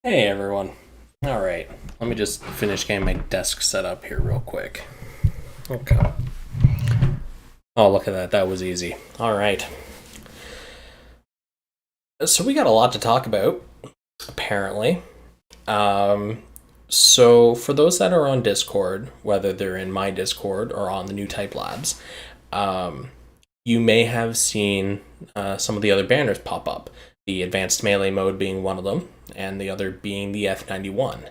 Hey everyone. Alright, let me just finish getting my desk set up here real quick. Okay. Oh, look at that. That was easy. Alright. So we got a lot to talk about, apparently. So for those that are on Discord, whether they're in my Discord or on the New Type Labs, you may have seen some of the other banners pop up. The advanced melee mode being one of them, and the other being the F91.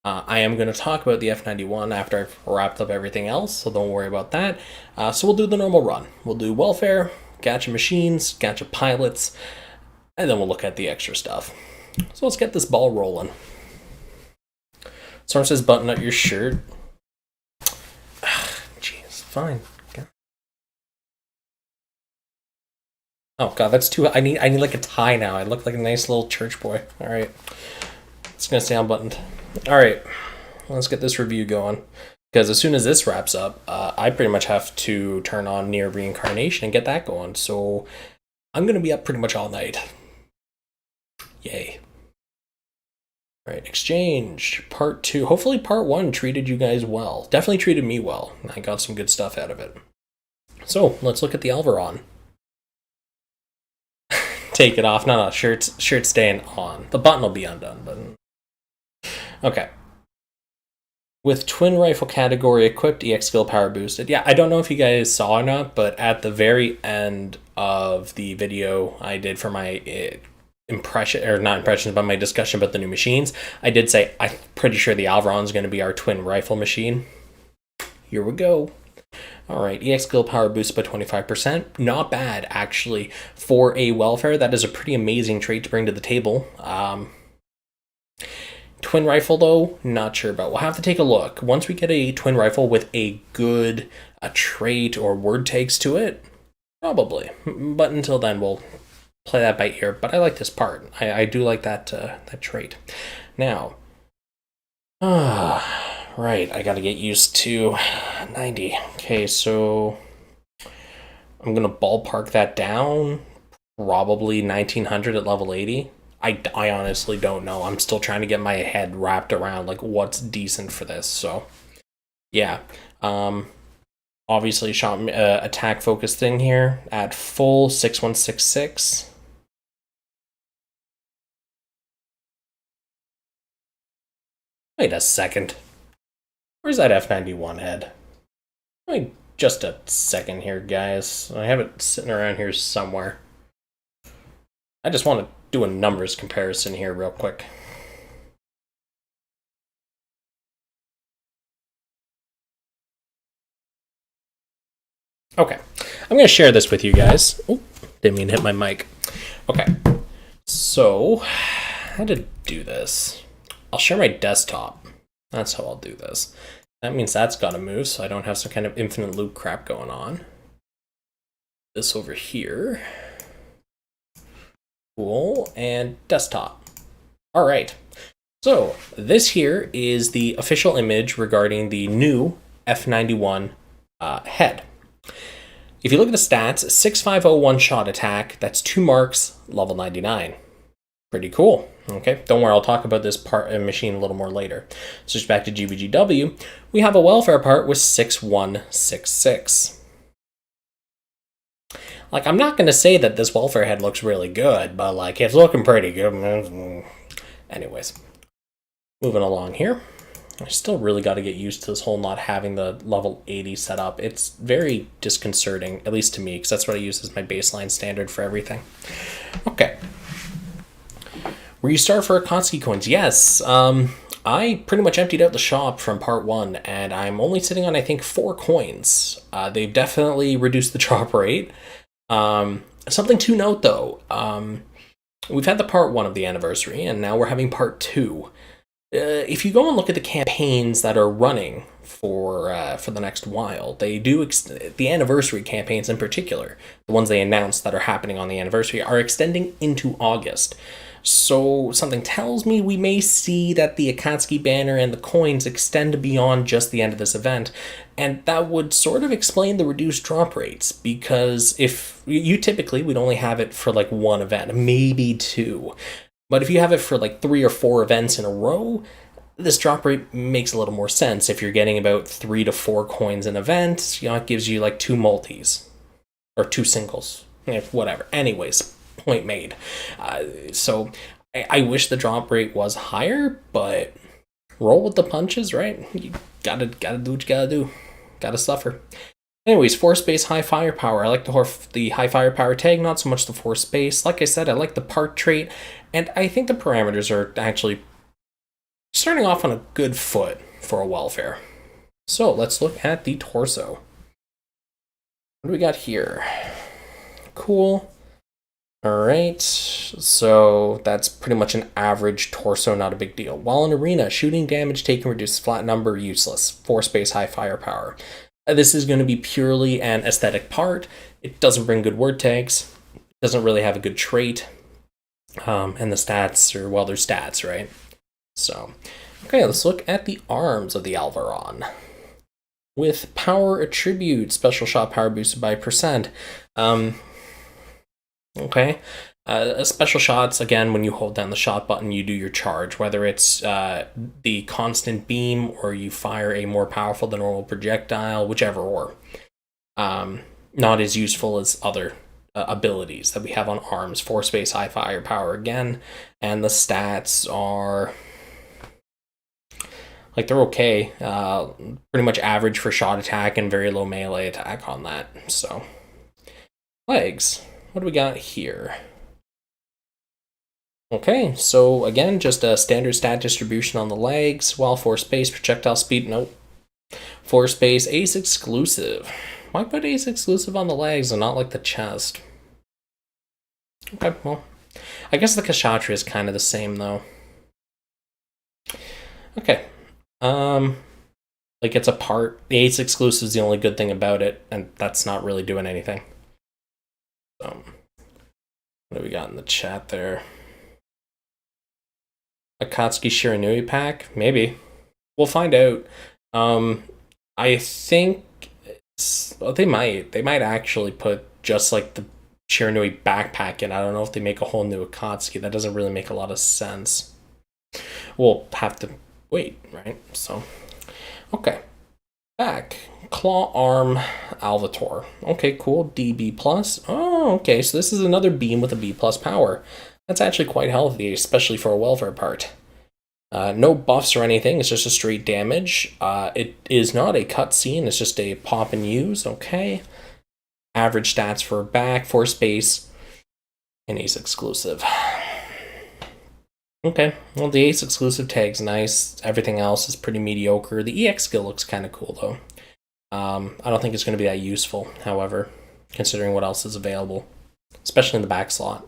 I am going to talk about the F91 after I've wrapped up everything else, so don't worry about that. So we'll do the normal run. We'll do welfare, gacha machines, gacha pilots, and then we'll look at the extra stuff. So let's get this ball rolling. Storm says button up your shirt. Jeez, fine. Okay. Oh god, that's too. I need like a tie now. I look like a nice little church boy. All right, it's gonna stay unbuttoned. All right, let's get this review going. Because as soon as this wraps up, I pretty much have to turn on Near Reincarnation and get that going. So I'm gonna be up pretty much all night. Yay. All right, exchange part 2. Hopefully part 1 treated you guys well. Definitely treated me well. I got some good stuff out of it. So let's look at the Alvaaron. Take it off. No, shirt's staying on. The button will be undone, but okay. With twin rifle category equipped, EX skill power boosted. Yeah, I don't know if you guys saw or not, but at the very end of the video I did for my my discussion about the new machines, I did say I'm pretty sure the Alvaaron is going to be our twin rifle machine. Here we go. Alright, EX skill power boosted by 25%. Not bad, actually. For a welfare, that is a pretty amazing trait to bring to the table. Twin rifle, though, not sure about. We'll have to take a look. Once we get a twin rifle with a good trait or word takes to it, probably. But until then, we'll play that by ear. But I like this part. I do like that trait. Now, right, I gotta get used to 90. Okay, so I'm gonna ballpark that down. Probably 1900 at level 80. I honestly don't know. I'm still trying to get my head wrapped around like what's decent for this. So yeah, obviously shot attack focus thing here at full 6166. Wait a second. Where's that F91 head? Wait just a second here, guys. I have it sitting around here somewhere. I just want to do a numbers comparison here real quick. Okay, I'm going to share this with you guys. Oh, didn't mean to hit my mic. Okay, so how to do this? I'll share my desktop. That's how I'll do this. That means that's got to move, so I don't have some kind of infinite loop crap going on. This over here. Cool, and desktop. All right, so this here is the official image regarding the new F91 head. If you look at the stats, 6501 shot attack, that's 2 marks, level 99. Pretty cool. Okay, don't worry, I'll talk about this machine a little more later. Switch back to GBGW, we have a welfare part with 6166. Like, I'm not going to say that this welfare head looks really good, but, like, it's looking pretty good. Anyways, moving along here. I still really got to get used to this whole not having the level 80 set up. It's very disconcerting, at least to me, because that's what I use as my baseline standard for everything. Okay. Where you start for Akatsuki coins? Yes. I pretty much emptied out the shop from part 1, and I'm only sitting on, I think, 4 coins. They've definitely reduced the drop rate. Something to note, though, we've had the part 1 of the anniversary, and now we're having part 2. If you go and look at the campaigns that are running for the next while, they do the anniversary campaigns in particular, the ones they announced that are happening on the anniversary, are extending into August. So something tells me we may see that the Akatsuki banner and the coins extend beyond just the end of this event, and that would sort of explain the reduced drop rates, because if you typically would only have it for like 1 event, maybe 2. But if you have it for like 3 or 4 events in a row, this drop rate makes a little more sense. If you're getting about 3 to 4 coins an event, it gives you like 2 multis or 2 singles, whatever. Anyways, point made. So I wish the drop rate was higher, but roll with the punches, right? You gotta do what you gotta do. Gotta suffer. Anyways, force base high firepower. I like the high firepower tag, not so much the force base. Like I said, I like the part trait, and I think the parameters are actually starting off on a good foot for a welfare. So let's look at the torso. What do we got here? Cool. Alright, so that's pretty much an average torso, not a big deal. While in arena, shooting damage taken reduces flat number, useless. Force base high firepower. This is going to be purely an aesthetic part. It doesn't bring good word tags. It doesn't really have a good trait. And the stats are, well, they're stats, right? So, okay, let's look at the arms of the Alvaaron. With power attribute, special shot power boosted by %. Okay. Special shots, again, when you hold down the shot button, you do your charge, whether it's the constant beam or you fire a more powerful than normal projectile, whichever or. Not as useful as other abilities that we have on arms. Force base high firepower again, and the stats are like they're okay. Pretty much average for shot attack and very low melee attack on that. So legs. What do we got here? Okay, so again, just a standard stat distribution on the legs, while force base, projectile speed, nope. Force base, ace exclusive. Why put ace exclusive on the legs and not like the chest? Okay, well, I guess the Kshatriya is kind of the same though. Okay, like it's a part. The ace exclusive is the only good thing about it, and that's not really doing anything. So, what do we got in the chat there? Akatsuki Shiranui pack? Maybe. We'll find out. I think they might actually put just like the Shiranui backpack in. I don't know if they make a whole new Akatsuki. That doesn't really make a lot of sense. We'll have to wait, right? So, okay. Back. Claw Arm Alvator. Okay, cool. DB plus. Oh, okay. So this is another beam with a B plus power. That's actually quite healthy, especially for a welfare part. No buffs or anything. It's just a straight damage. It is not a cutscene. It's just a pop and use. Okay. Average stats for back, force base, and ace exclusive. Okay, well, the ace exclusive tag's nice. Everything else is pretty mediocre. The EX skill looks kind of cool, though. I don't think it's going to be that useful, however, considering what else is available, especially in the back slot.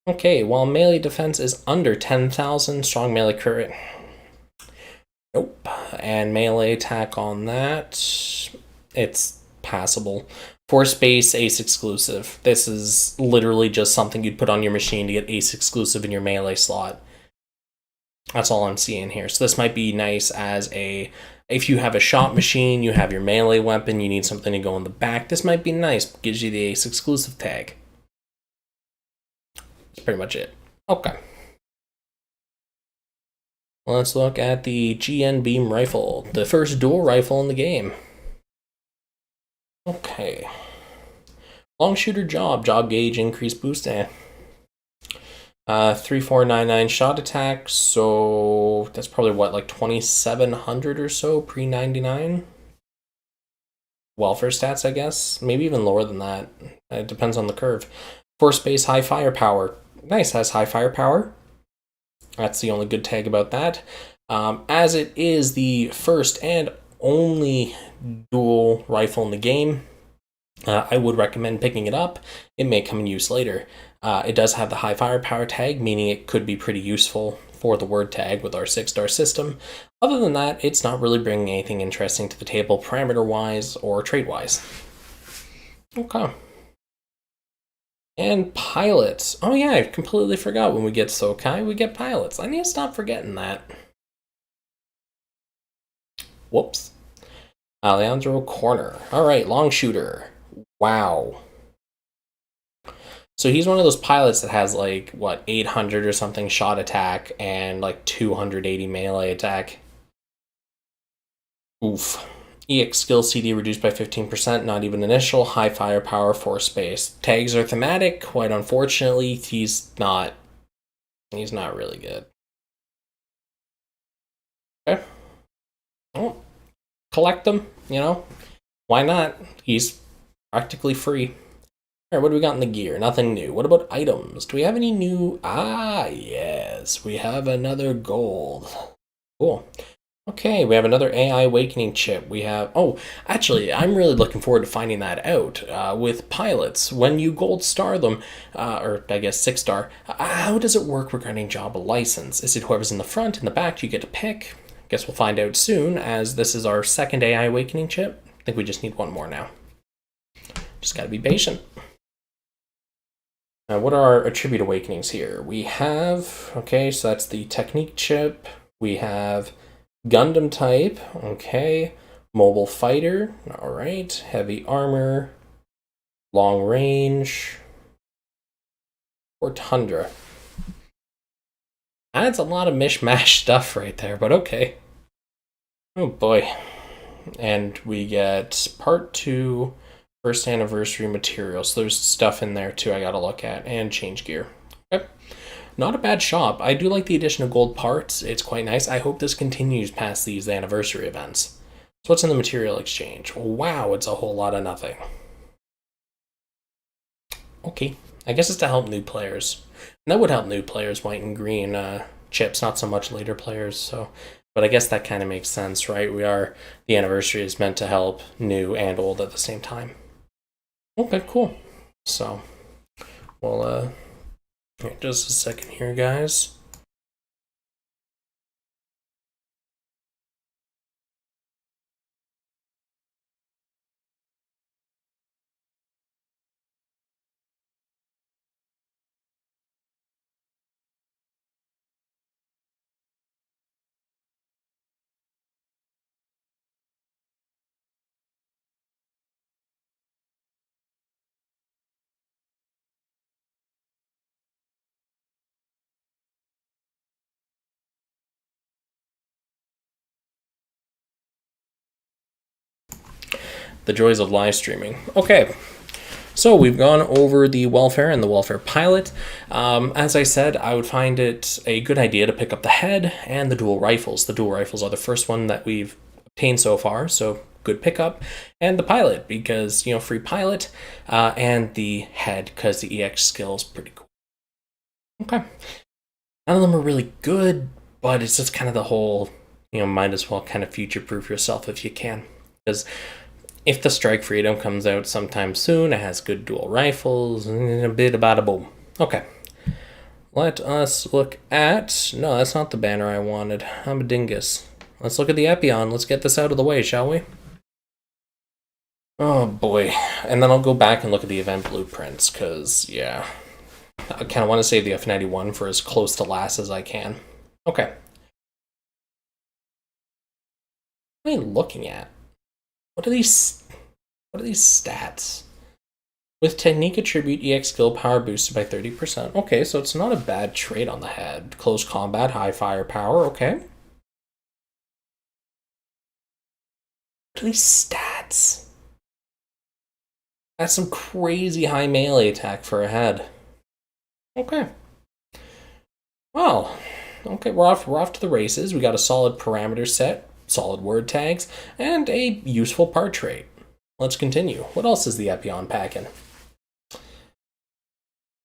Okay, while melee defense is under 10,000, strong melee current. Nope. And melee attack on that, it's passable. Force base, ace exclusive. This is literally just something you'd put on your machine to get ace exclusive in your melee slot. That's all I'm seeing here. So this might be nice as a, if you have a shot machine, you have your melee weapon, you need something to go in the back, this might be nice. Gives you the ace exclusive tag. That's pretty much it. Okay. Let's look at the GN Beam Rifle, the first dual rifle in the game. Okay. Long shooter job gauge, increased boost, 3499 shot attack, so that's probably what, like 2700 or so pre-99? Welfare stats, I guess. Maybe even lower than that. It depends on the curve. Force base, high firepower. Nice, has high firepower. That's the only good tag about that. As it is the first and only dual rifle in the game, I would recommend picking it up. It may come in use later. It does have the high firepower tag, meaning it could be pretty useful for the word tag with our 6-star system. Other than that, it's not really bringing anything interesting to the table parameter-wise or trait-wise. Okay. And pilots. Oh yeah, I completely forgot when we get Sokai, we get pilots. I need to stop forgetting that. Whoops. Alejandro Corner. Alright, long shooter. Wow. So he's one of those pilots that has like, what, 800 or something shot attack and like 280 melee attack. Oof. EX skill CD reduced by 15%, not even initial. High firepower, 4 space. Tags are thematic. Quite unfortunately, he's not really good. Okay. Well, collect them, you know? Why not? He's practically free. Alright, what do we got in the gear? Nothing new. What about items? Do we have any new... Ah, yes. We have another gold. Cool. Okay, we have another AI Awakening chip. We have... Oh, actually, I'm really looking forward to finding that out. With pilots, when you gold star them, or I guess 6 star, how does it work regarding job license? Is it whoever's in the front, in the back, you get to pick? Guess we'll find out soon, as this is our second AI Awakening chip. I think we just need one more now. Just gotta be patient. Now, what are our attribute awakenings here? We have... Okay, so that's the technique chip. We have... Gundam type, okay. Mobile fighter, all right. Heavy armor, long range, or tundra. That's a lot of mishmash stuff right there, but okay. Oh boy. And we get part 2, first anniversary material. So there's stuff in there too I gotta look at, and change gear. Okay. Not a bad shop. I do like the addition of gold parts. It's quite nice. I hope this continues past these anniversary events. So what's in the material exchange? Wow, it's a whole lot of nothing. Okay, I guess it's to help new players. And that would help new players, white and green chips, not so much later players. So, but I guess that kind of makes sense, right? The anniversary is meant to help new and old at the same time. Okay, cool. So, well, just a second here, guys. The joys of live streaming. Okay, so we've gone over the welfare and the welfare pilot. As I said, I would find it a good idea to pick up the head and the dual rifles. The dual rifles are the first one that we've obtained so far, so good pickup. And the pilot, because, free pilot, and the head, because the EX skill is pretty cool. Okay. None of them are really good, but it's just kind of the whole, might as well kind of future-proof yourself if you can. Because if the Strike Freedom comes out sometime soon, it has good dual rifles, and a bit about a boom. Okay. Let us look at... No, that's not the banner I wanted. I'm a dingus. Let's look at the Epyon. Let's get this out of the way, shall we? Oh, boy. And then I'll go back and look at the event blueprints, because, yeah. I kind of want to save the F91 for as close to last as I can. Okay. What am I looking at? What are these stats? With technique attribute, EX skill power boosted by 30%. Okay, so it's not a bad trait on the head. Close combat, high firepower, okay. What are these stats? That's some crazy high melee attack for a head. Okay. Well, okay, we're off to the races. We got a solid parameter set, solid word tags, and a useful part trait. Let's continue. What else is the Epyon packing?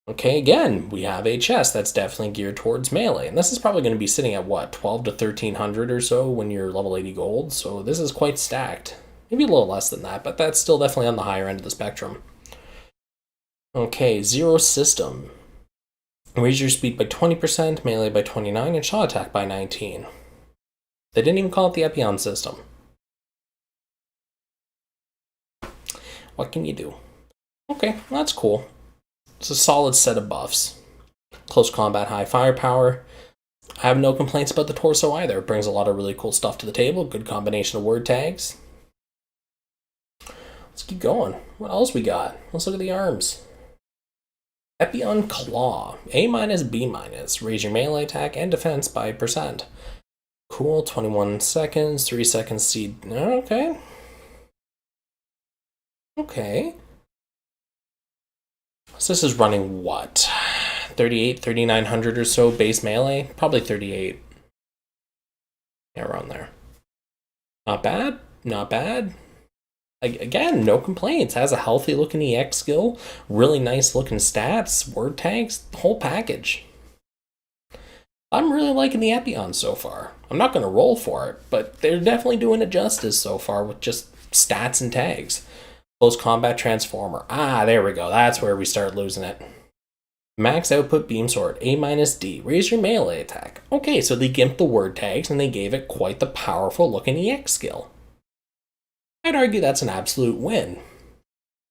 Okay, again, we have a chest that's definitely geared towards melee, and this is probably going to be sitting at, what, 12 to 1300 or so when you're level 80 gold, so this is quite stacked. Maybe a little less than that, but that's still definitely on the higher end of the spectrum. Okay, Zero System. Raise your speed by 20%, melee by 29, and shot attack by 19. They didn't even call it the Epyon system. What can you do? Okay, well, that's cool. It's a solid set of buffs. Close combat, high firepower. I have no complaints about the torso either. It brings a lot of really cool stuff to the table. Good combination of word tags. Let's keep going. What else we got? Let's look at the arms. Epyon Claw, A minus, B minus. Raise your melee attack and defense by %. Cool, 21 seconds, 3 seconds seed. Okay. Okay. So this is running what? 38, 3900 or so base melee? Probably 38. Yeah, around there. Not bad. Not bad. Again, no complaints. Has a healthy looking EX skill, really nice looking stats, word tags, the whole package. I'm really liking the Epyon so far. I'm not going to roll for it, but they're definitely doing it justice so far with just stats and tags. Close combat transformer. Ah, there we go. That's where we start losing it. Max output beam sword, A minus D. Raise your melee attack. Okay, so they gimped the word tags and they gave it quite the powerful looking EX skill. I'd argue that's an absolute win.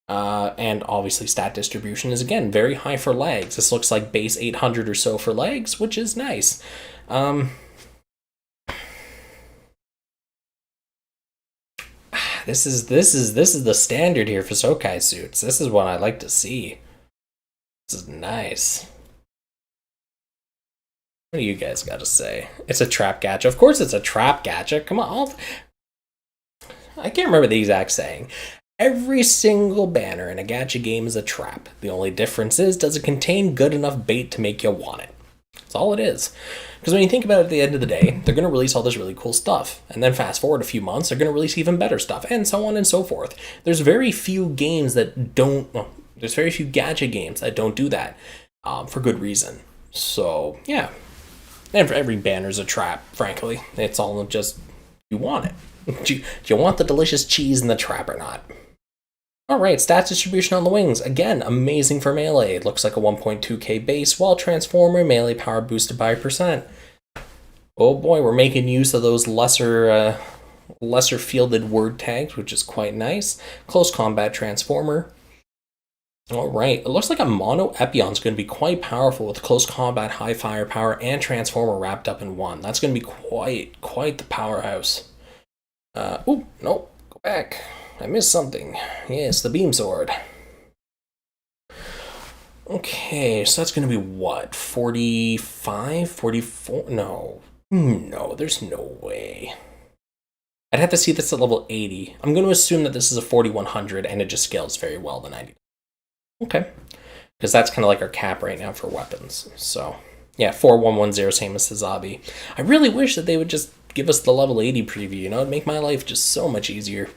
And obviously stat distribution is, again, very high for legs. This looks like base 800 or so for legs, which is nice. This is the standard here for Sokai suits. This is what I like to see. This is nice. What do you guys got to say? It's a trap gacha. Of course it's a trap gacha. Come on. I can't remember the exact saying. Every single banner in a gacha game is a trap. The only difference is, does it contain good enough bait to make you want it? That's all it is. Because when you think about it, at the end of the day, they're going to release all this really cool stuff. And then fast forward a few months, they're going to release even better stuff, and so on and so forth. There's very few games that don't... Well, there's very few gacha games that don't do that, for good reason. So, yeah. And for every banner's a trap, frankly. It's all just, you want it. Do you want the delicious cheese in the trap or not? Alright, stats distribution on the wings. Again, amazing for melee. It looks like a 1.2k base, while transformer melee power boosted by %. Oh boy, we're making use of those lesser fielded word tags, which is quite nice. Close combat transformer. Alright, it looks like a mono Epyon is going to be quite powerful with close combat, high firepower, and transformer wrapped up in one. That's going to be quite the powerhouse. Oh, no, go back. I missed something. Yes, the beam sword. Okay, so that's going to be what? 45? 44? No. No, there's no way. I'd have to see this at level 80. I'm going to assume that this is a 4100 and it just scales very well to 90. Okay. Because that's kind of like our cap right now for weapons. So, yeah, 4110, same as Sazabi. I really wish that they would just give us the level 80 preview, you know? It'd make my life just so much easier.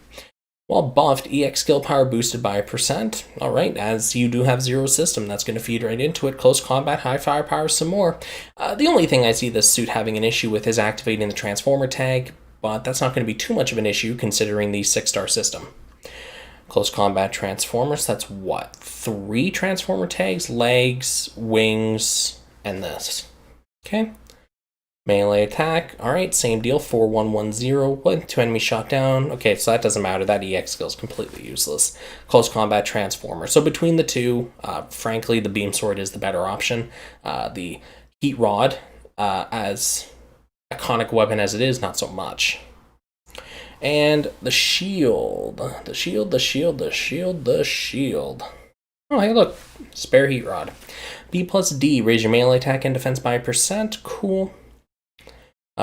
While buffed, EX skill power boosted by %. Alright, as you do have zero system, that's going to feed right into it. Close combat, high firepower, some more. The only thing I see this suit having an issue with is activating the transformer tag, but that's not going to be too much of an issue considering the 6-star system. Close combat transformers, that's what? 3 transformer tags? Legs, wings, and this. Okay. Melee attack, alright, same deal, 4110, 2 enemies shot down. Okay, so that doesn't matter, that EX skill is completely useless. Close combat transformer. So between the two, frankly, the beam sword is the better option. The heat rod, as iconic weapon as it is, not so much. And the shield. The shield. Oh, hey, look. Spare heat rod. B plus D. Raise your melee attack and defense by %. Cool.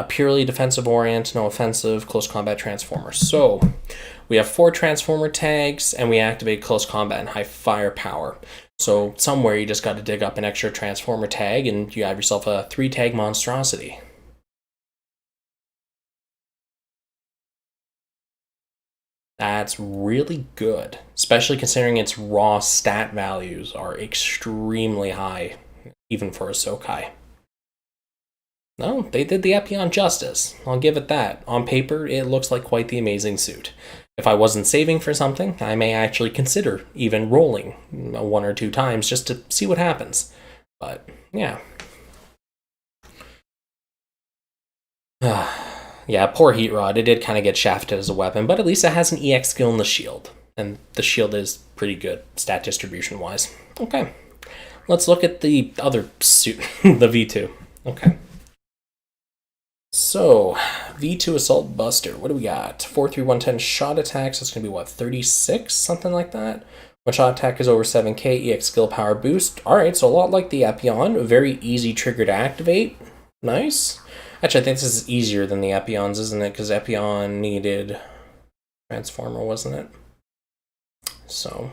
Purely defensive orient, no offensive, close combat transformer. So, we have 4 transformer tags, and we activate close combat and high firepower. So, somewhere you just got to dig up an extra transformer tag, and you have yourself a 3-tag monstrosity. That's really good, especially considering its raw stat values are extremely high, even for a Sokai. No, they did the Epyon justice. I'll give it that. On paper, it looks like quite the amazing suit. If I wasn't saving for something, I may actually consider even rolling 1 or 2 times just to see what happens. But, yeah. Yeah, poor Heat Rod. It did kind of get shafted as a weapon, but at least it has an EX skill in the shield. And the shield is pretty good, stat distribution-wise. Okay. Let's look at the other suit, the V2. Okay. So, V2 Assault Buster. What do we got? 4-3-1-10 shot attacks. That's going to be, what, 36? Something like that? When shot attack is over 7k, EX skill power boost. Alright, so a lot like the Epyon, a very easy trigger to activate. Nice. Actually, I think this is easier than the Epyons, isn't it? Because Epyon needed Transformer, wasn't it? So,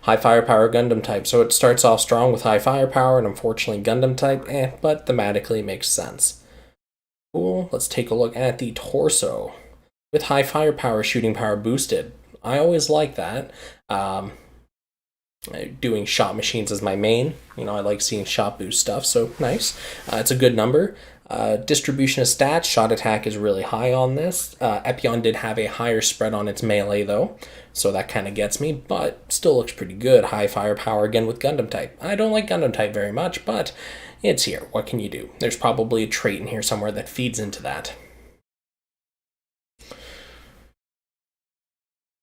high firepower Gundam type. So it starts off strong with high firepower, and unfortunately Gundam type, but thematically makes sense. Cool. Let's take a look at the torso. With high firepower, shooting power boosted. I always like that. Doing shot machines as my main. You know, I like seeing shot boost stuff, so nice. It's a good number. Distribution of stats, shot attack is really high on this. Epyon did have a higher spread on its melee though, so that kind of gets me, but still looks pretty good. High firepower again with Gundam type. I don't like Gundam type very much, but it's here. What can you do? There's probably a trait in here somewhere that feeds into that.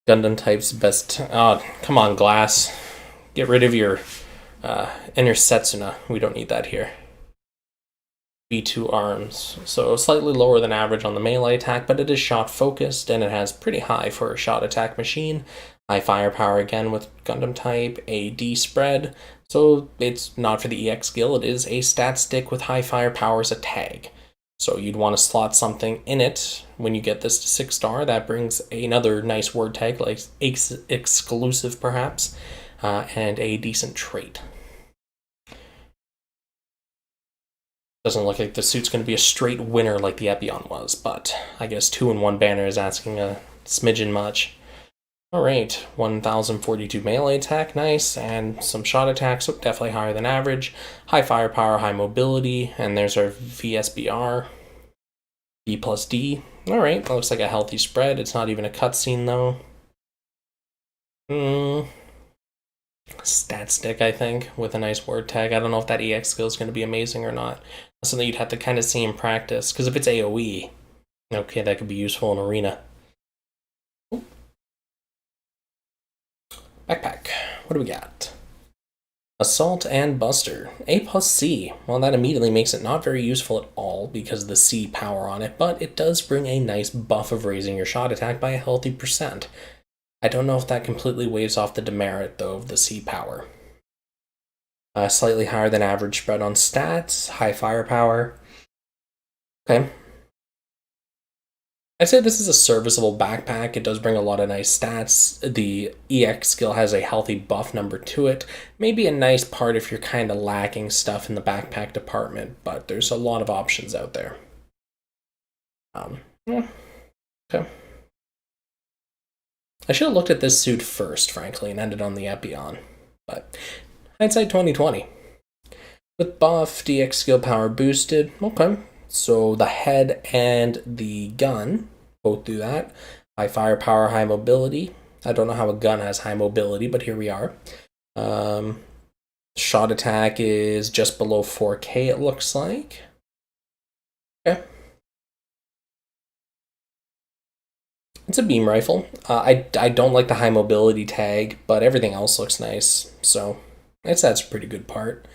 Gundam type's best. Oh, come on, Glass. Get rid of your inner Setsuna. We don't need that here. B2 arms. So slightly lower than average on the melee attack, but it is shot focused and it has pretty high for a shot attack machine. High firepower again with Gundam type, a D spread. So it's not for the EX skill, it is a stat stick with high firepower as a tag. So you'd want to slot something in it when you get this to 6-star. That brings another nice word tag, like exclusive perhaps, and a decent trait. Doesn't look like the suit's going to be a straight winner like the Epyon was, but I guess 2-in-1 banner is asking a smidgen much. Alright, 1042 melee attack, nice, and some shot attacks, so definitely higher than average. High firepower, high mobility, and there's our VSBR. B plus D. Alright, that looks like a healthy spread. It's not even a cutscene though. Stat stick, I think, with a nice word tag. I don't know if that EX skill is going to be amazing or not. That's something you'd have to kind of see in practice, because if it's AoE, okay, that could be useful in Arena. Backpack. What do we got? Assault and Buster. A plus C. Well, that immediately makes it not very useful at all because of the C power on it, but it does bring a nice buff of raising your shot attack by a healthy percent. I don't know if that completely waves off the demerit, though, of the C power. Slightly higher than average spread on stats, high firepower. Okay. I'd say this is a serviceable backpack. It does bring a lot of nice stats. The EX skill has a healthy buff number to it. Maybe a nice part if you're kind of lacking stuff in the backpack department, but there's a lot of options out there. Yeah. Okay. I should have looked at this suit first, frankly, and ended on the Epyon. But hindsight 2020. With buff, DX skill power boosted. Okay. So the head and the gun both do that. High firepower, high mobility. I don't know how a gun has high mobility, but here we are. Shot attack is just below 4k, it looks like. Okay. It's a beam rifle. I don't like the high mobility tag, but everything else looks nice. So that's a pretty good part.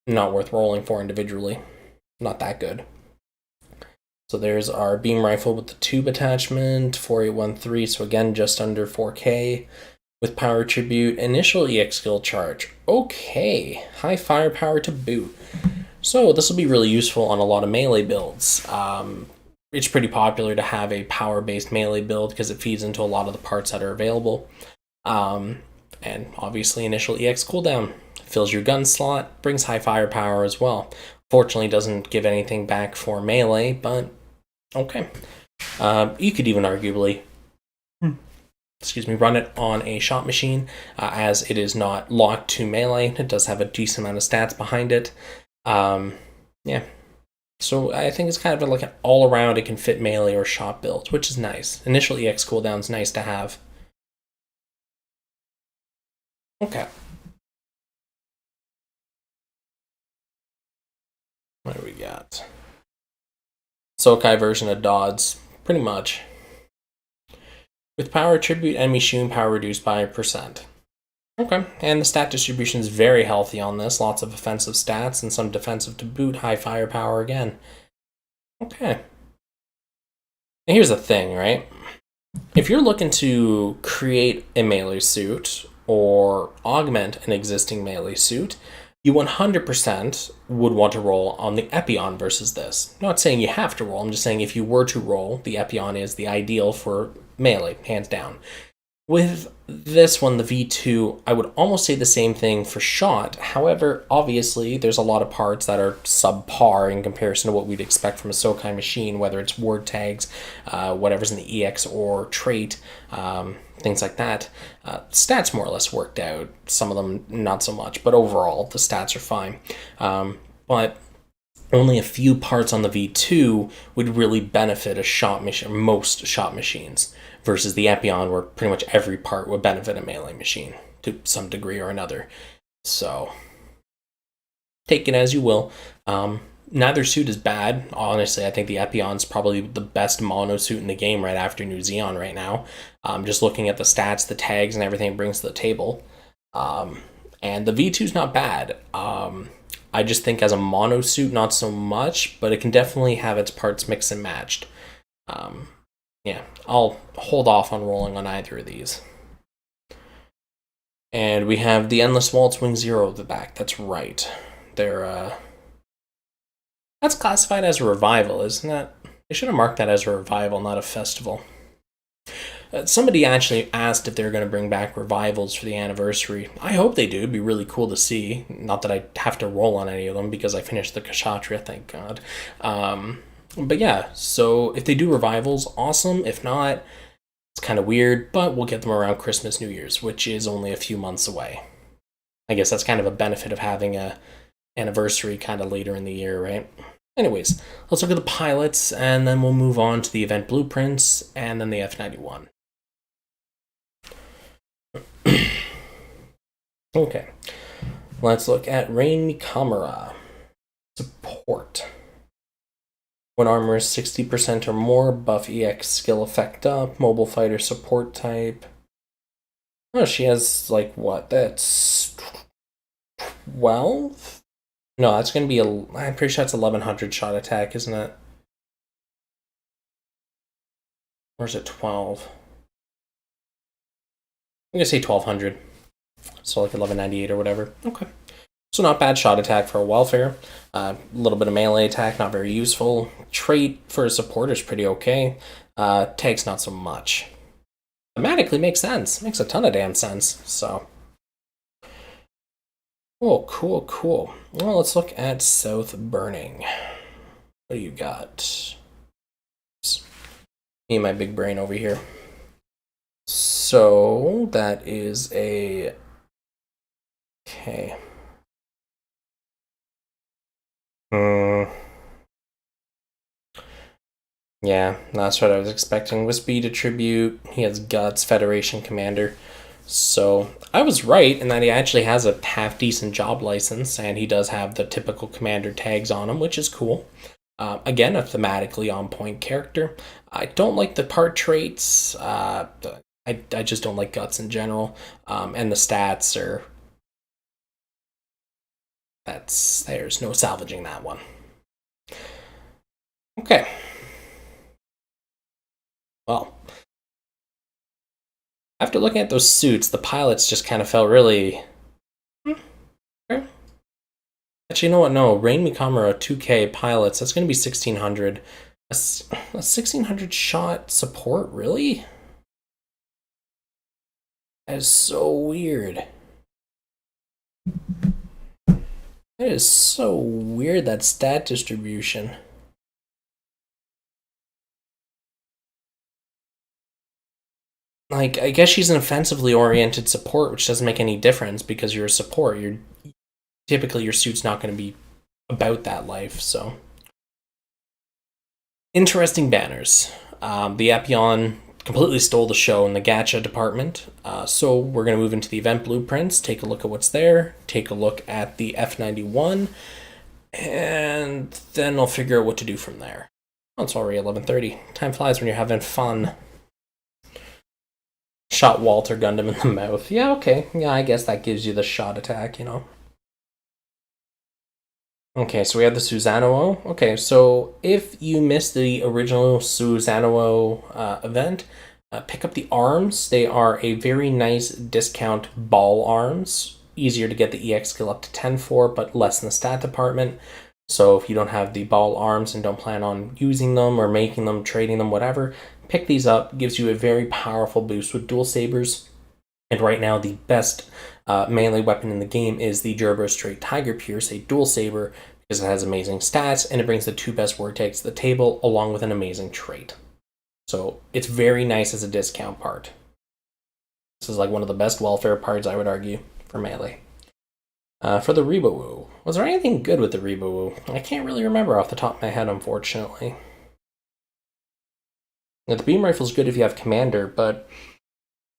Not worth rolling for individually. Not that good. So there's our beam rifle with the tube attachment, 4813, so again, just under 4k. With power tribute, initial EX skill charge. Okay, high firepower to boot. So this will be really useful on a lot of melee builds. It's pretty popular to have a power-based melee build because it feeds into a lot of the parts that are available. And obviously initial EX cooldown. Fills your gun slot, brings high firepower as well. Fortunately, doesn't give anything back for melee, but okay. You could even arguably, run it on a shot machine, as it is not locked to melee. It does have a decent amount of stats behind it. Yeah. So I think it's kind of like an all-around, it can fit melee or shot build, which is nice. Initial EX cooldown is nice to have. Okay. What do we got? Sokai version of Dodds, pretty much. With power attribute, enemy shooting power reduced by 1%. Okay, and the stat distribution is very healthy on this. Lots of offensive stats and some defensive to boot. High firepower again. Okay. And here's the thing, right? If you're looking to create a melee suit, or augment an existing melee suit, you 100% would want to roll on the Epyon versus this. I'm not saying you have to roll, I'm just saying if you were to roll, the Epyon is the ideal for melee, hands down. With this one, the V2, I would almost say the same thing for shot. However, obviously, there's a lot of parts that are subpar in comparison to what we'd expect from a Sokai machine, whether it's word tags, whatever's in the EX or trait, things like that. Stats more or less worked out. Some of them not so much, but overall, the stats are fine. But only a few parts on the V2 would really benefit a shot machine, most shot machines, versus the Epyon, where pretty much every part would benefit a melee machine to some degree or another. So, take it as you will. Neither suit is bad. Honestly, I think the Epyon's probably the best mono suit in the game right after New Zeon right now. Just looking at the stats, the tags, and everything it brings to the table. And the V2's not bad. I just think as a mono suit, not so much, but it can definitely have its parts mixed and matched. Yeah, I'll hold off on rolling on either of these. And we have the Endless Waltz Wing Zero at the back. That's right. They're, that's classified as a revival, isn't that? They should have marked that as a revival, not a festival. Somebody actually asked if they're going to bring back revivals for the anniversary. I hope they do. It'd be really cool to see. Not that I have to roll on any of them because I finished the Kshatriya, thank God. But yeah, so if they do revivals, awesome. If not, it's kind of weird, but we'll get them around Christmas, New Year's, which is only a few months away. I guess that's kind of a benefit of having a anniversary kind of later in the year, right? Anyways, let's look at the pilots, and then we'll move on to the event blueprints, and then the F91. Okay, let's look at Rain Mikamura. Support. When armor is 60% or more, buff EX skill effect up, mobile fighter support type. Oh, she has, like, what? That's 12? No, that's going to be, I'm pretty sure that's 1100 shot attack, isn't it? Or is it 12? I'm going to say 1200. So like 1198 or whatever. Okay. So not bad shot attack for a welfare. A little bit of melee attack, not very useful. Trait for a supporter is pretty okay. Tags not so much. Thematically makes sense. Makes a ton of damn sense. So. Oh, cool. Well, let's look at South Burning. What do you got? Me and my big brain over here. So that is a... Okay. Yeah, that's what I was expecting. With speed attribute, he has guts, Federation Commander. So I was right in that he actually has a half-decent job license, and he does have the typical commander tags on him, which is cool. Again, a thematically on-point character. I don't like the part traits. I just don't like guts in general. And the stats are... There's no salvaging that one. Okay. Well, after looking at those suits, the pilots just kind of felt really... Okay. Actually, you know what? No, Rain Mikamura 2K pilots, that's going to be 1600. A 1600 shot support, really? That is so weird. That is so weird, that stat distribution. Like, I guess she's an offensively oriented support, which doesn't make any difference because you're a support. Typically your suit's not going to be about that life, so. Interesting banners. The Epyon completely stole the show in the gacha department. So we're going to move into the event blueprints, take a look at what's there, take a look at the F91, and then I'll figure out what to do from there. Oh, it's already 11:30. Time flies when you're having fun. Shot Walter Gundam in the mouth. Yeah, okay. Yeah, I guess that gives you the shot attack, you know. Okay, so we have the Susanoo. Okay, so if you missed the original Susanoo event, Pick up the arms. They are a very nice discount ball arms. Easier to get the EX skill up to 10 for, but less in the stat department. So if you don't have the ball arms and don't plan on using them or making them, trading them, whatever, pick these up. Gives you a very powerful boost with dual sabers. And right now, the best melee weapon in the game is the Gerber Straight Tiger Pierce, a dual saber, because it has amazing stats and it brings the 2 best word tags to the table along with an amazing trait. So it's very nice as a discount part. This is like one of the best welfare parts, I would argue, for melee. For the Rebawoo, was there anything good with the Rebawoo? I can't really remember off the top of my head, unfortunately. Now, the beam rifle is good if you have commander, but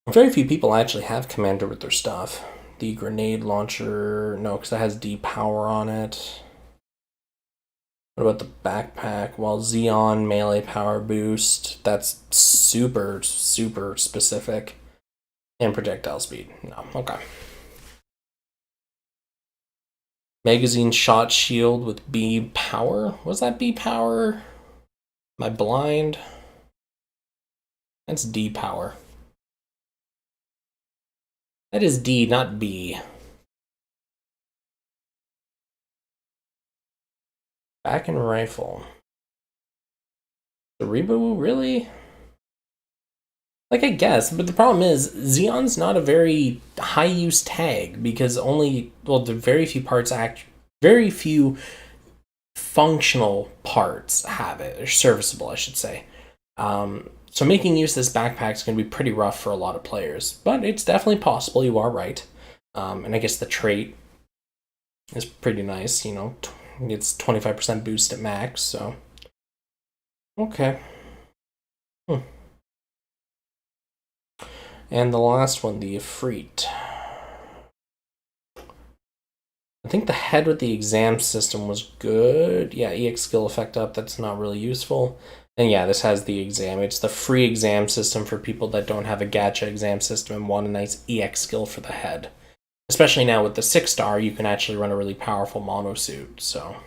very few people actually have commander with their stuff. The grenade launcher, no, because that has D power on it. What about the backpack? Well, Xeon melee power boost. That's super, super specific. And projectile speed. No, okay. Magazine shot shield with B power. Was that B power? Am I blind? That's D power. That is D, not B. Back and rifle. The Rebawoo, really? Like, I guess, but the problem is, Xeon's not a very high-use tag, because only, well, the very few functional parts have it, or serviceable, I should say. So making use of this backpack is going to be pretty rough for a lot of players, but it's definitely possible, you are right. And I guess the trait is pretty nice, you know, it's 25% boost at max, so. Okay. And the last one, the Ifrit. I think the head with the exam system was good. Yeah, EX skill effect up, that's not really useful. And yeah, this has the exam. It's the free exam system for people that don't have a gacha exam system and want a nice EX skill for the head. Especially now with the 6-star, you can actually run a really powerful mono suit, so.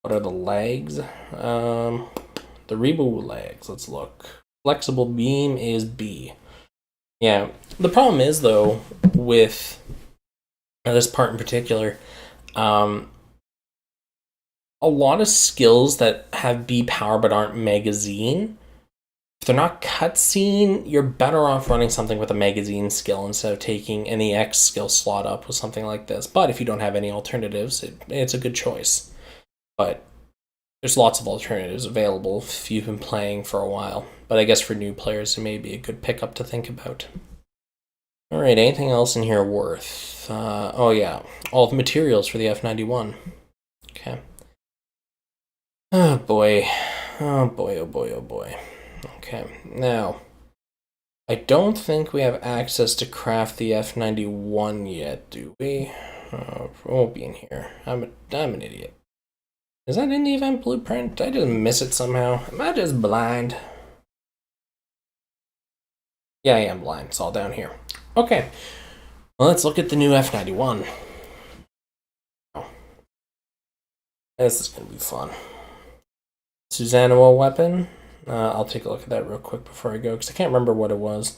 What are the legs? The Rebawoo legs, let's look. Flexible beam is B. Yeah, the problem is, though, with this part in particular, a lot of skills that have B power but aren't magazine, if they're not cutscene, you're better off running something with a magazine skill instead of taking an EX skill slot up with something like this. But if you don't have any alternatives, it's a good choice. But there's lots of alternatives available if you've been playing for a while. But I guess for new players, it may be a good pickup to think about. Alright, anything else in here worth? Oh yeah, all the materials for the F91. Okay. Oh boy. Oh boy, oh boy, oh boy. Okay, now, I don't think we have access to craft the F91 yet, do we? It won't be in here. I'm an idiot. Is that in the event blueprint? I just miss it somehow. Am I just blind? Yeah, I am blind. It's all down here. Okay. Well, let's look at the new F91. Oh. This is going to be fun. Susanoo weapon. I'll take a look at that real quick before I go, because I can't remember what it was.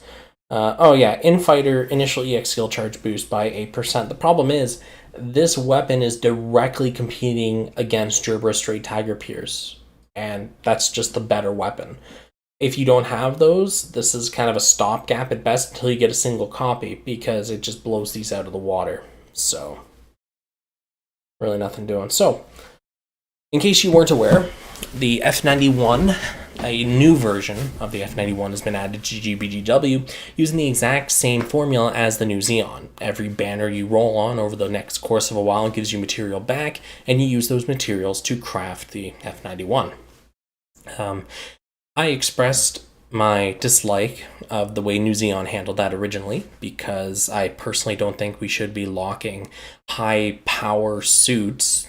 Oh yeah, Infighter initial EX skill charge boost by 8%. The problem is, this weapon is directly competing against Gerber Straight Tiger Pierce, and that's just the better weapon. If you don't have those, this is kind of a stopgap at best until you get a single copy, because it just blows these out of the water. So, really nothing doing. So, in case you weren't aware, the F91, a new version of the F91 has been added to GBGW using the exact same formula as the new Xeon. Every banner you roll on over the next course of a while gives you material back, and you use those materials to craft the F91. I expressed my dislike of the way New Xeon handled that originally, because I personally don't think we should be locking high power suits,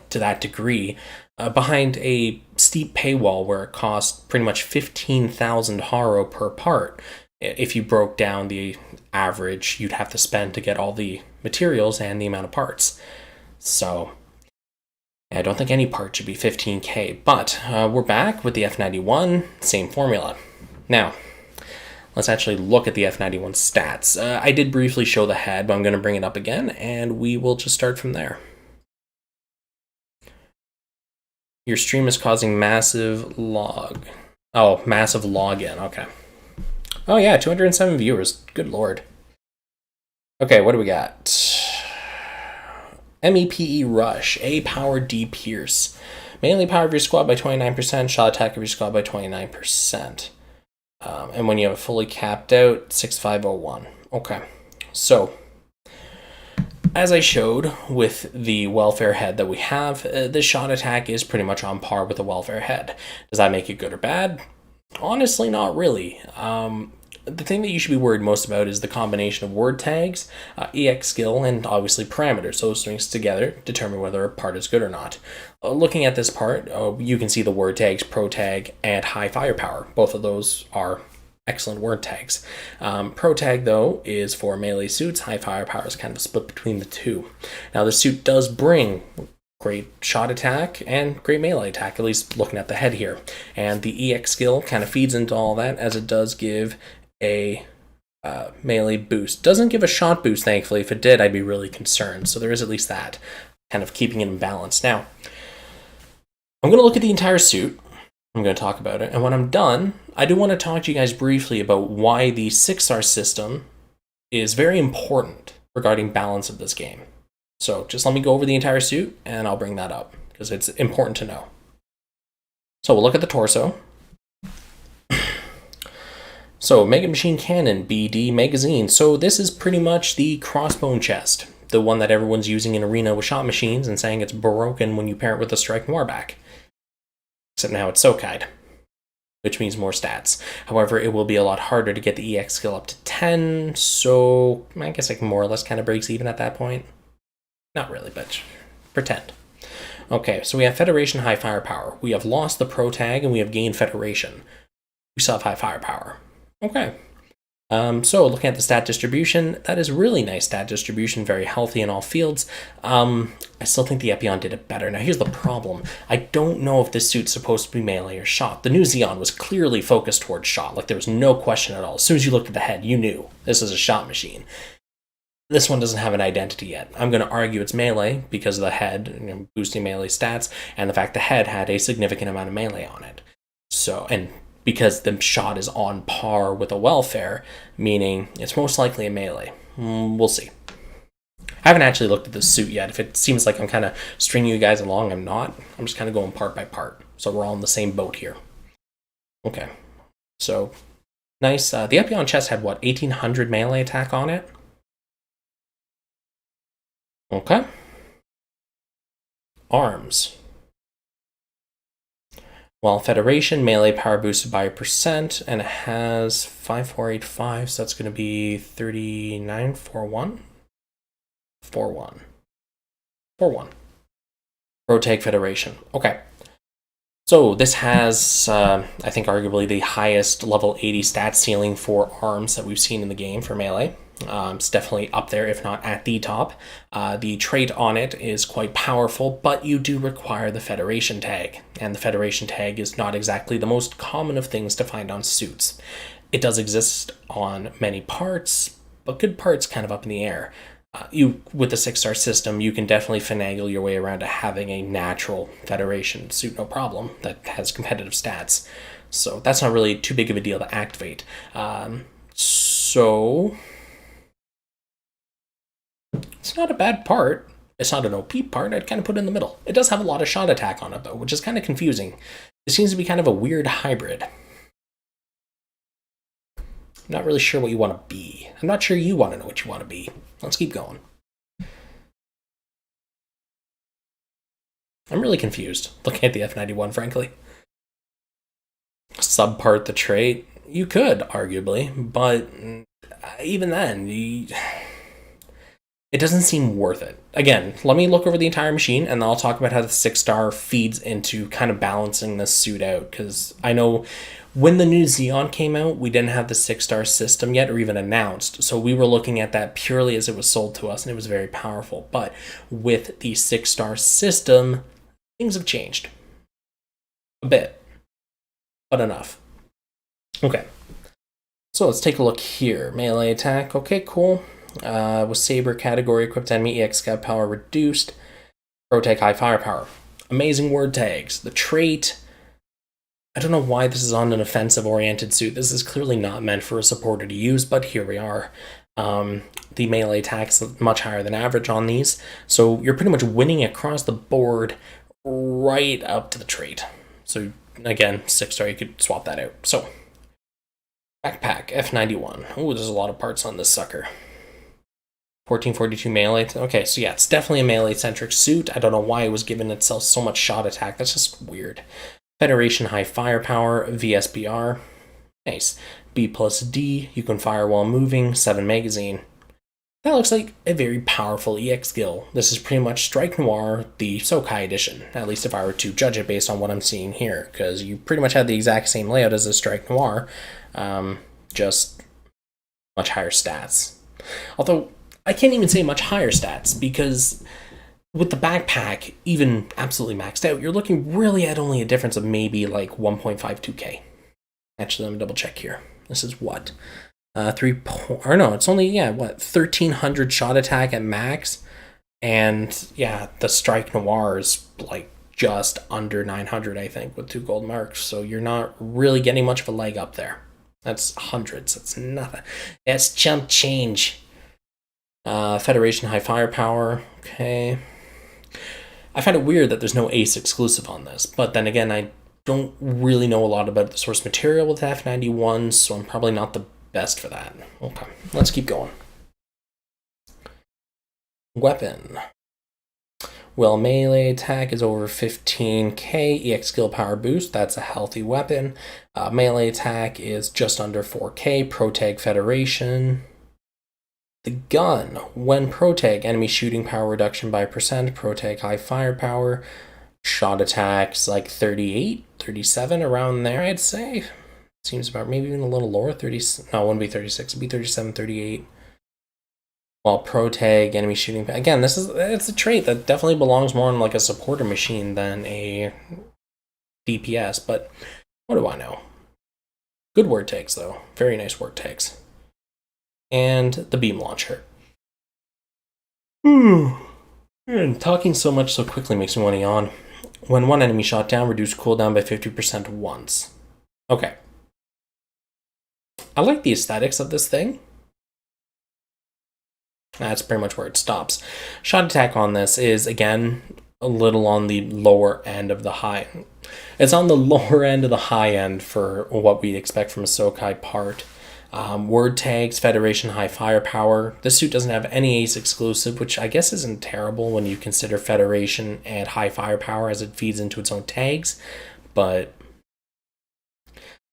to that degree, behind a steep paywall where it costs pretty much 15,000 Haro per part. If you broke down the average you'd have to spend to get all the materials and the amount of parts. So, I don't think any part should be 15k, but we're back with the F91, same formula. Now, let's actually look at the F91 stats. I did briefly show the head, but I'm going to bring it up again, and we will just start from there. Your stream is causing massive log. Oh, massive login, okay. Oh yeah, 207 viewers, good lord. Okay, what do we got? MEPE Rush, A power D Pierce. Melee power of your squad by 29%, shot attack of your squad by 29%. And when you have it fully capped out, 6501. Okay, so as I showed with the welfare head that we have, this shot attack is pretty much on par with the welfare head. Does that make it good or bad? Honestly, not really. The thing that you should be worried most about is the combination of word tags, EX skill, and obviously parameters. Those things together determine whether a part is good or not. Looking at this part, you can see the word tags, pro tag, and high firepower. Both of those are excellent word tags. Pro tag, though, is for melee suits. High firepower is kind of a split between the two. Now, the suit does bring great shot attack and great melee attack, at least looking at the head here. And the EX skill kind of feeds into all that, as it does give a melee boost. Doesn't give a shot boost, thankfully. If it did, I'd be really concerned. So there is at least that, kind of keeping it in balance. Now, I'm going to look at the entire suit. I'm going to talk about it. And when I'm done, I do want to talk to you guys briefly about why the 6-star system is very important regarding balance of this game. So just let me go over the entire suit, and I'll bring that up, because it's important to know. So we'll look at the torso. So, Mega Machine Cannon, BD Magazine. So this is pretty much the crossbone chest, the one that everyone's using in Arena with shot machines and saying it's broken when you pair it with a Strike Warback. Except now it's Sokide, which means more stats. However, it will be a lot harder to get the EX skill up to 10, so I guess I can more or less kind of breaks even at that point. Not really, but pretend. Okay, so we have Federation High Firepower. We have lost the Pro Tag and we have gained Federation. We still have High Firepower. Okay, so looking at the stat distribution, that is really nice stat distribution, very healthy in all fields. I still think the Epyon did it better. Now here's the problem. I don't know if this suit's supposed to be melee or shot. The new Xeon was clearly focused towards shot, like there was no question at all. As soon as you looked at the head, you knew this is a shot machine. This one doesn't have an identity yet. I'm going to argue it's melee because of the head, boosting melee stats, and the fact the head had a significant amount of melee on it. So, and because the shot is on par with a welfare, meaning it's most likely a melee. We'll see. I haven't actually looked at this suit yet. If it seems like I'm kind of stringing you guys along, I'm not. I'm just kind of going part by part. So we're all in the same boat here. Okay. So, nice. The Epyon chest had, what, 1800 melee attack on it? Okay. Arms. While Federation, melee power boosted by 1%, and it has 5485, so that's going to be 3941? 41. 41. Pro Tag Federation. Okay. So this has, I think, arguably the highest level 80 stat ceiling for arms that we've seen in the game for melee. It's definitely up there, if not at the top. The trait on it is quite powerful, but you do require the Federation tag, and the Federation tag is not exactly the most common of things to find on suits. It does exist on many parts, but good parts kind of up in the air. With the 6-star system, you can definitely finagle your way around to having a natural Federation suit, no problem, that has competitive stats. So that's not really too big of a deal to activate. So it's not a bad part. It's not an OP part. I'd kind of put it in the middle. It does have a lot of shot attack on it, though, which is kind of confusing. It seems to be kind of a weird hybrid. I'm not really sure what you want to be. I'm not sure you want to know what you want to be. Let's keep going. I'm really confused looking at the F91, frankly. Subpart the trait? You could, arguably, but even then, it doesn't seem worth it. Again, let me look over the entire machine, and then I'll talk about how the 6-star feeds into kind of balancing this suit out, because I know when the new Xeon came out, we didn't have the 6-star system yet, or even announced, so we were looking at that purely as it was sold to us, and it was very powerful. But with the 6-star system, things have changed. A bit. But enough. Okay. So let's take a look here. Melee attack. Okay, cool. With Saber category, equipped enemy EX scout power reduced. Protag high firepower. Amazing word tags. The trait. I don't know why this is on an offensive-oriented suit. This is clearly not meant for a supporter to use, but here we are. The melee attack's much higher than average on these, so you're pretty much winning across the board right up to the trait. So again, 6-star, you could swap that out. So, backpack, F91. Oh, there's a lot of parts on this sucker. 1442 melee. Okay, so yeah, it's definitely a melee-centric suit. I don't know why it was given itself so much shot attack. That's just weird. Federation high firepower, VSBR. Nice. B plus D, you can fire while moving, 7 magazine. That looks like a very powerful EX skill. This is pretty much Strike Noir, the Sokai edition, at least if I were to judge it based on what I'm seeing here, because you pretty much have the exact same layout as the Strike Noir, just much higher stats. Although, I can't even say much higher stats, because with the backpack, even absolutely maxed out, you're looking really at only a difference of maybe like 1.52k. Actually, let me double check here. This is what? It's only, 1,300 shot attack at max. And yeah, the Strike Noir is like just under 900, I think, with 2 gold marks. So you're not really getting much of a leg up there. That's hundreds. That's nothing. That's chump change. Federation high firepower. Okay. I find it weird that there's no ace exclusive on this, but then again, I don't really know a lot about the source material with F91, so I'm probably not the best for that. Okay, let's keep going. Weapon. Well, melee attack is over 15k, EX skill power boost, that's a healthy weapon. Melee attack is just under 4k, Protag Federation. The gun, when Protag, enemy shooting power reduction by percent, Protag high firepower, shot attacks like 38, 37, around there, I'd say. Seems about maybe even a little lower, 30, no, it wouldn't be 36, it'd be 37, 38. While Protag, enemy shooting, again, it's a trait that definitely belongs more in like a supporter machine than a DPS, but what do I know? Good word tags though, very nice word tags. And the beam launcher. And talking so much so quickly makes me want to yawn. When one enemy shot down, reduce cooldown by 50% once. Okay. I like the aesthetics of this thing. That's pretty much where it stops. Shot attack on this is, again, a little on the lower end of the high. It's on the lower end of the high end for what we'd expect from a Sokai part. Word tags, Federation high firepower. This suit doesn't have any ace exclusive, which I guess isn't terrible when you consider Federation and high firepower as it feeds into its own tags, but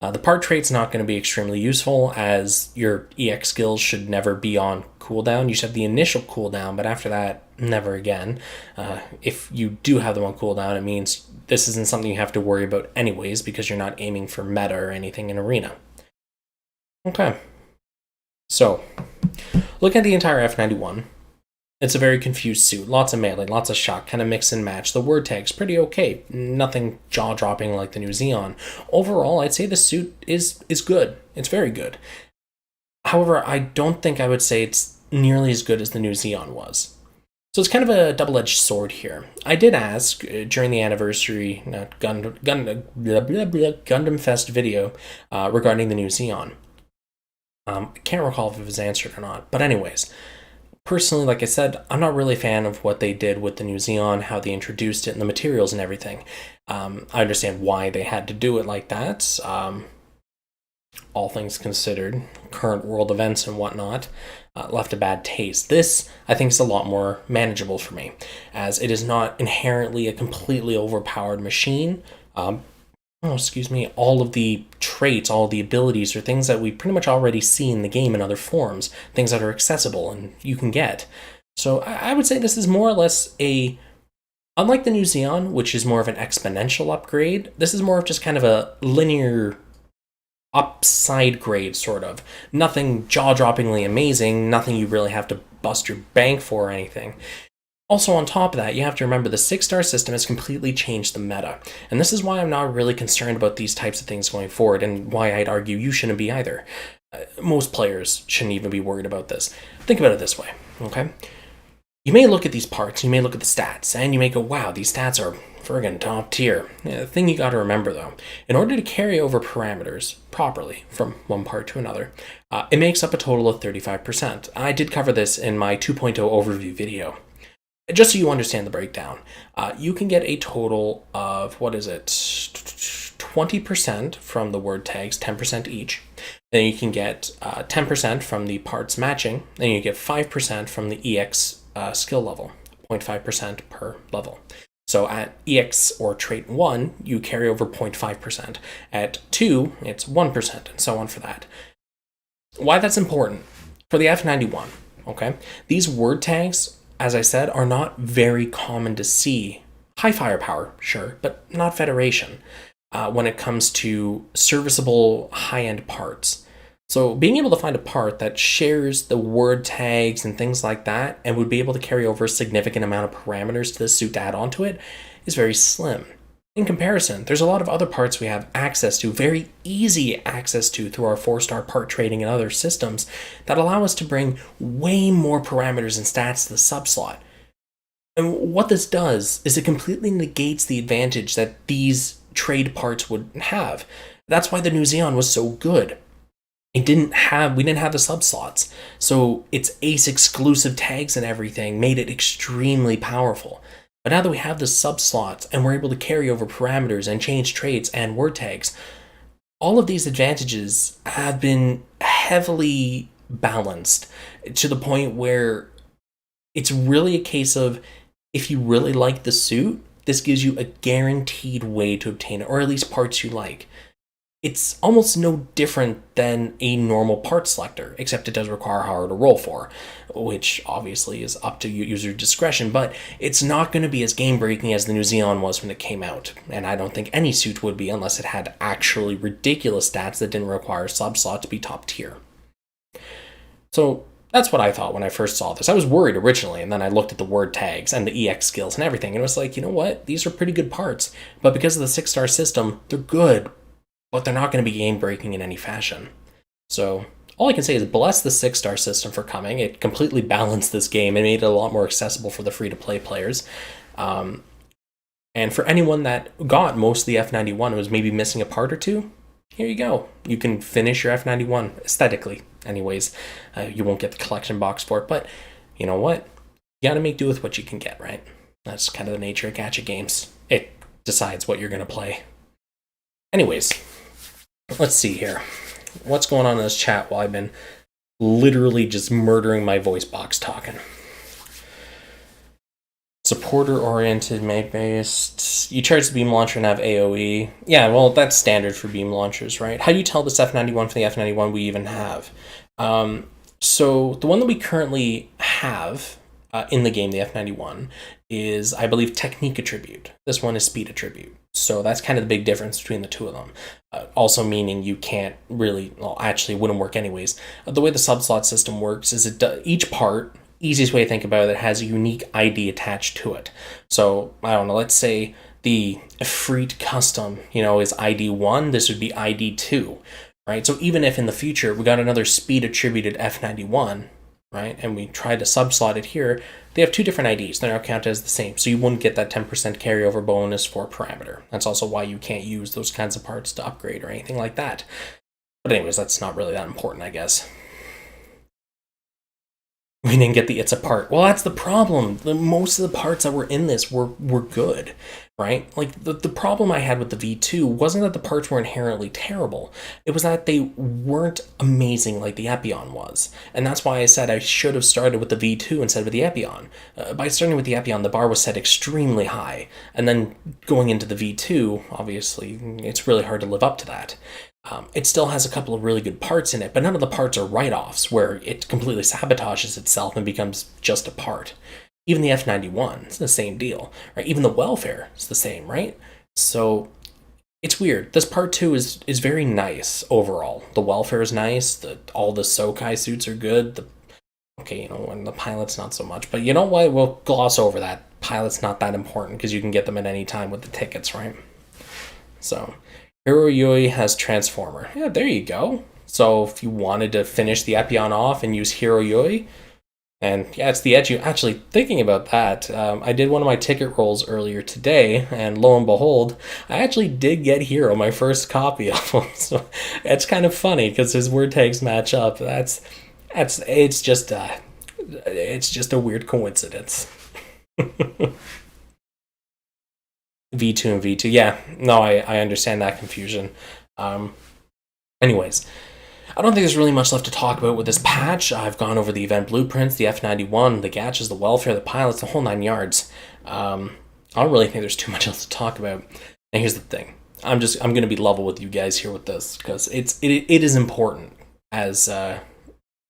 the part trait's not going to be extremely useful, as your EX skills should never be on cooldown. You should have the initial cooldown, but after that, never again. If you do have them on cooldown, it means this isn't something you have to worry about anyways, because you're not aiming for meta or anything in arena. Okay, so look at the entire F91. It's a very confused suit. Lots of melee, lots of shot, kind of mix and match. The word tag's pretty okay. Nothing jaw-dropping like the new Xeon. Overall, I'd say the suit is good. It's very good. However, I don't think I would say it's nearly as good as the new Xeon was. So it's kind of a double-edged sword here. I did ask during the anniversary Gundam Fest video regarding the new Xeon. I can't recall if it was answered or not, but anyways, personally, like I said, I'm not really a fan of what they did with the new Xeon, how they introduced it, and the materials and everything. I understand why they had to do it like that. All things considered, current world events and whatnot, left a bad taste. This, I think, is a lot more manageable for me, as it is not inherently a completely overpowered machine. All of the traits, all of the abilities are things that we pretty much already see in the game in other forms, things that are accessible and you can get. So I would say this is more or less unlike the new Xeon, which is more of an exponential upgrade, this is more of just kind of a linear upside grade, sort of. Nothing jaw-droppingly amazing, nothing you really have to bust your bank for or anything. Also, on top of that, you have to remember the 6-star system has completely changed the meta. And this is why I'm not really concerned about these types of things going forward, and why I'd argue you shouldn't be either. Most players shouldn't even be worried about this. Think about it this way, okay? You may look at these parts, you may look at the stats, and you may go, wow, these stats are friggin' top tier. The thing you gotta remember though, in order to carry over parameters properly from one part to another, it makes up a total of 35%. I did cover this in my 2.0 overview video. Just so you understand the breakdown, you can get a total of, 20% from the word tags, 10% each. Then you can get 10% from the parts matching. Then you get 5% from the EX skill level, 0.5% per level. So at EX or trait 1, you carry over 0.5%. At 2, it's 1%, and so on for that. Why that's important? For the F91, okay? These word tags, as I said, are not very common to see. High firepower, sure, but not Federation when it comes to serviceable high-end parts. So being able to find a part that shares the word tags and things like that and would be able to carry over a significant amount of parameters to the suit to add onto it is very slim. In comparison, there's a lot of other parts we have access to, very easy access to through our 4-star part trading and other systems that allow us to bring way more parameters and stats to the subslot. And what this does is it completely negates the advantage that these trade parts would have. That's why the new Xeon was so good. We didn't have the subslots, so its ace exclusive tags and everything made it extremely powerful. But now that we have the subslots and we're able to carry over parameters and change traits and word tags, all of these advantages have been heavily balanced to the point where it's really a case of, if you really like the suit, this gives you a guaranteed way to obtain it, or at least parts you like. It's almost no different than a normal part selector, except it does require hard to roll for, which obviously is up to user discretion, but it's not going to be as game-breaking as the new Xeon was when it came out, and I don't think any suit would be unless it had actually ridiculous stats that didn't require subslot to be top tier. So that's what I thought when I first saw this. I was worried originally, and then I looked at the word tags and the EX skills and everything, and it was like, you know what? These are pretty good parts, but because of the 6-star system, they're good, but they're not going to be game-breaking in any fashion. So all I can say is bless the 6-star system for coming. It completely balanced this game and made it a lot more accessible for the free-to-play players. And for anyone that got most of the F91 and was maybe missing a part or two, here you go. You can finish your F91 aesthetically. Anyways, you won't get the collection box for it, but you know what? You gotta make do with what you can get, right? That's kind of the nature of gacha games. It decides what you're gonna play. Anyways, let's see here. What's going on in this chat while I've been literally just murdering my voice box talking? Supporter-oriented, mate-based. You charge the beam launcher and have AoE. Yeah, well, that's standard for beam launchers, right? How do you tell this F91 for the F91 we even have? So the one that we currently have in the game, the F91, is, I believe, technique attribute. This one is speed attribute. So that's kind of the big difference between the two of them. Also meaning you can't really, well, actually it wouldn't work anyways. The way the subslot system works is each part, easiest way to think about it, has a unique ID attached to it. So, I don't know, let's say the Efreet custom, is ID 1, this would be ID 2, right? So even if in the future we got another speed attributed F91, right, and we tried to subslot it here, they have two different IDs. They're now counted as the same, so you wouldn't get that 10% carryover bonus for parameter. That's also why you can't use those kinds of parts to upgrade or anything like that. But anyways, that's not really that important, I guess. We didn't get the it's a part. Well, that's the problem. Most of the parts that were in this were good, right? Like, the problem I had with the V2 wasn't that the parts were inherently terrible. It was that they weren't amazing like the Epyon was. And that's why I said I should have started with the V2 instead of the Epyon. By starting with the Epyon, the bar was set extremely high. And then going into the V2, obviously, it's really hard to live up to that. It still has a couple of really good parts in it, but none of the parts are write-offs where it completely sabotages itself and becomes just a part. Even the F91, it's the same deal, right? Even the welfare is the same, right? So it's weird. This part 2 is very nice overall. The welfare is nice. All the Sokai suits are good. Okay, when the pilot's not so much. But you know what? We'll gloss over that. Pilot's not that important because you can get them at any time with the tickets, right? So, Hiroi has Transformer. Yeah, there you go. So if you wanted to finish the Epyon off and use Hiroi, and yeah, it's the edge. You actually thinking about that. I did one of my ticket rolls earlier today, and lo and behold, I actually did get Hero, my first copy of him. So it's kind of funny because his word tags match up. It's just a weird coincidence. V2 and V2, yeah. No, I understand that confusion. Anyways. I don't think there's really much left to talk about with this patch. I've gone over the event blueprints, the F91, the gatches, the welfare, the pilots, the whole 9 yards. I don't really think there's too much else to talk about. And here's the thing: I'm going to be level with you guys here with this because it is important as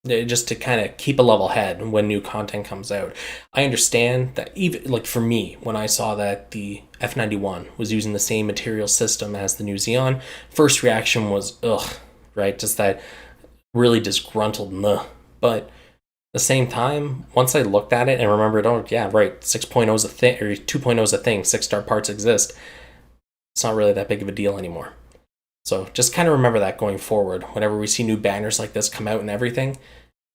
just to kind of keep a level head when new content comes out. I understand that even like for me, when I saw that the F91 was using the same material system as the new Xeon, first reaction was ugh. Right, just that really disgruntled meh. But at the same time, once I looked at it and remembered, oh yeah, right, 6.0 is a thing, or 2.0 is a thing, 6-star parts exist, it's not really that big of a deal anymore. So just kind of remember that going forward. Whenever we see new banners like this come out and everything,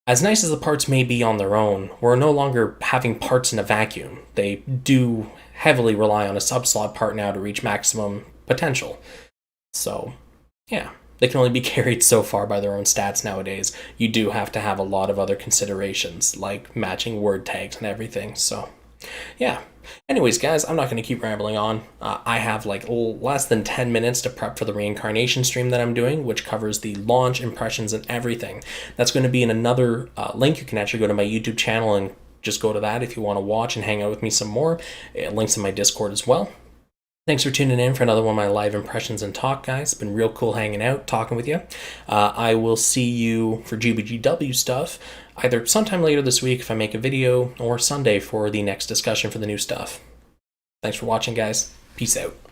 as nice as the parts may be on their own, we're no longer having parts in a vacuum. They do heavily rely on a sub-slot part now to reach maximum potential. So, yeah. They can only be carried so far by their own stats nowadays. You do have to have a lot of other considerations, like matching word tags and everything. So, yeah. Anyways, guys, I'm not going to keep rambling on. I have like less than 10 minutes to prep for the reincarnation stream that I'm doing, which covers the launch, impressions, and everything. That's going to be in another link. You can actually go to my YouTube channel and just go to that if you want to watch and hang out with me some more. Links in my Discord as well. Thanks for tuning in for another one of my live impressions and talk, guys. It's been real cool hanging out, talking with you. I will see you for GBGW stuff either sometime later this week if I make a video, or Sunday for the next discussion for the new stuff. Thanks for watching, guys. Peace out.